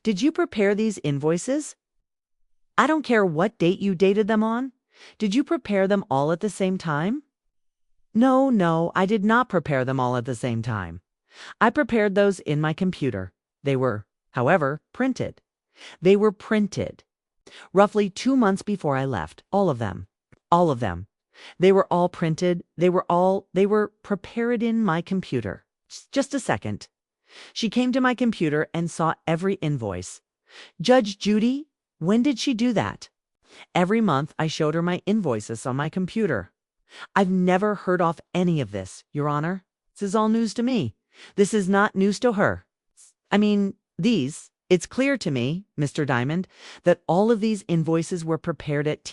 Did you prepare these invoices? I don't care what date you dated them on. Did you prepare them all at the same time? No, I did not prepare them all at the same time. I prepared those in my computer. They were, however, printed. They were printed. Roughly 2 months before I left, all of them. All of them. They were all printed. They were prepared in my computer. Just a second. She came to my computer and saw every invoice. Judge Judy, when did she do that? Every month I showed her my invoices on my computer. I've never heard of any of this, Your Honor. This is all news to me. This is not news to her. It's clear to me, Mr. Diamond, that all of these invoices were prepared at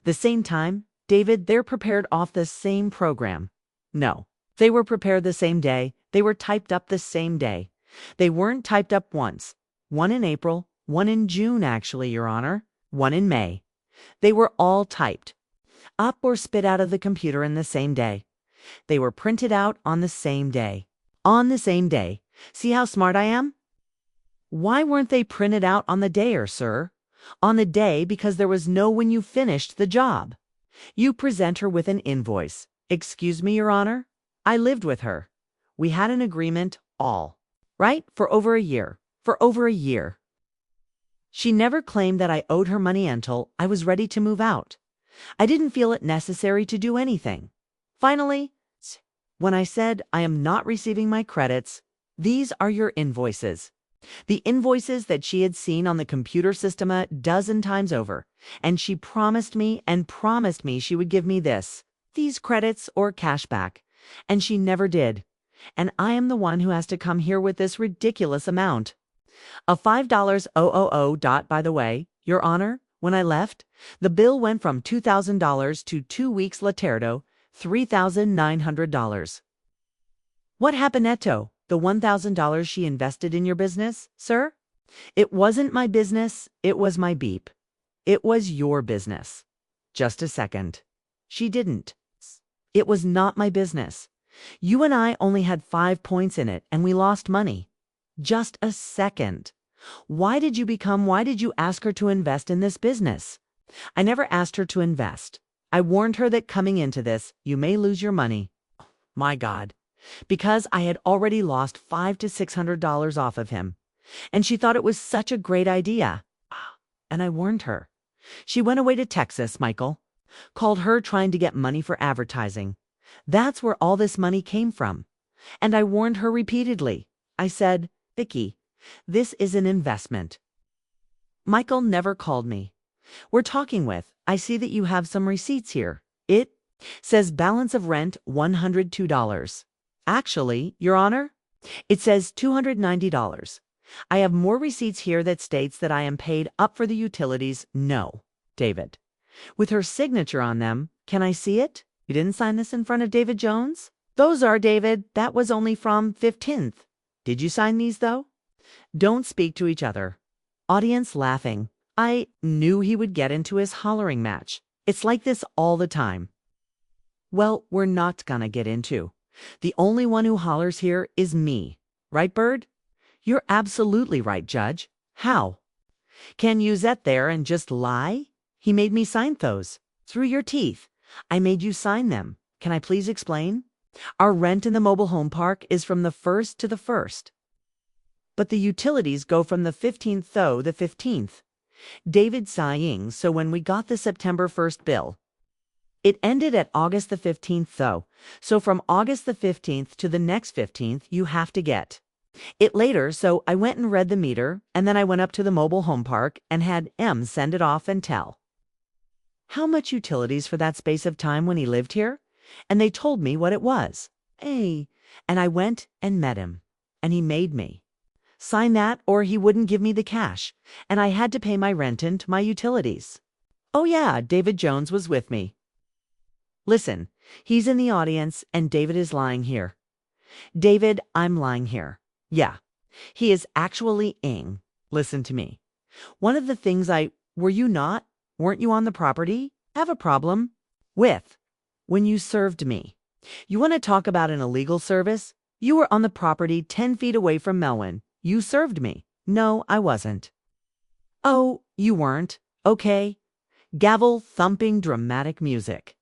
the same time. David, they're prepared off the same program. No, they were prepared the same day. They were typed up the same day. They weren't typed up once. One in April, one in June, actually, Your Honor, one in May. They were all typed up or spit out of the computer in the same day. They were printed out on the same day. On the same day. See how smart I am? Why weren't they printed out on the day, sir? On the day because there was no when you finished the job. You present her with an invoice. Excuse me, Your Honor? I lived with her. We had an agreement, all right, for over a year. For over a year. She never claimed that I owed her money until I was ready to move out. I didn't feel it necessary to do anything. Finally, when I said I am not receiving my credits, these are your invoices. The invoices that she had seen on the computer system a dozen times over, and she promised me she would give me these credits or cash back, and she never did. And I am the one who has to come here with this ridiculous amount. A $5,000. By the way, Your Honor, when I left, the bill went from $2,000 to 2 weeks laterdo, $3,900. What happened netto? The $1,000 she invested in your business, sir? It wasn't my business, it was my beep. It was your business. Just a second. She didn't. It was not my business. You and I only had 5 points in it, and we lost money. Just a second. Why did you ask her to invest in this business? I never asked her to invest. I warned her that coming into this, you may lose your money. My God. Because I had already lost $500 to $600 off of him. And she thought it was such a great idea. And I warned her. She went away to Texas, Michael. Called her trying to get money for advertising. That's where all this money came from. And I warned her repeatedly. I said, Vicky, this is an investment. Michael never called me. We're talking with, I see that you have some receipts here. It says balance of rent $102. Actually, Your Honor, it says $290. I have more receipts here that states that I am paid up for the utilities. No, David. With her signature on them, can I see it? You didn't sign this in front of David Jones? Those are, David. That was only from 15th. Did you sign these, though? Don't speak to each other. Audience laughing. I knew he would get into his hollering match. It's like this all the time. Well, we're not gonna get into. The only one who hollers here is me. Right, Bird? You're absolutely right, Judge. How? Can you sit there and just lie? He made me sign those. Through your teeth. I made you sign them. Can I please explain? Our rent in the mobile home park is from the 1st to the 1st. But the utilities go from the 15th though the 15th. David sighing, so when we got the September 1st bill, it ended at August the 15th though, so from August the 15th to the next 15th you have to get it later, so I went and read the meter, and then I went up to the mobile home park and had M send it off and tell. How much utilities for that space of time when he lived here? And they told me what it was. And I went and met him, and he made me sign that or he wouldn't give me the cash, and I had to pay my rent and my utilities. Oh yeah, David Jones was with me. Listen, he's in the audience and David is lying here. David, I'm lying here. Yeah, he is actually ing. Listen to me. One of the things weren't you on the property? Have a problem with when you served me. You want to talk about an illegal service? You were on the property 10 feet away from Melwin. You served me. No, I wasn't. Oh, you weren't. Okay. Gavel thumping dramatic music.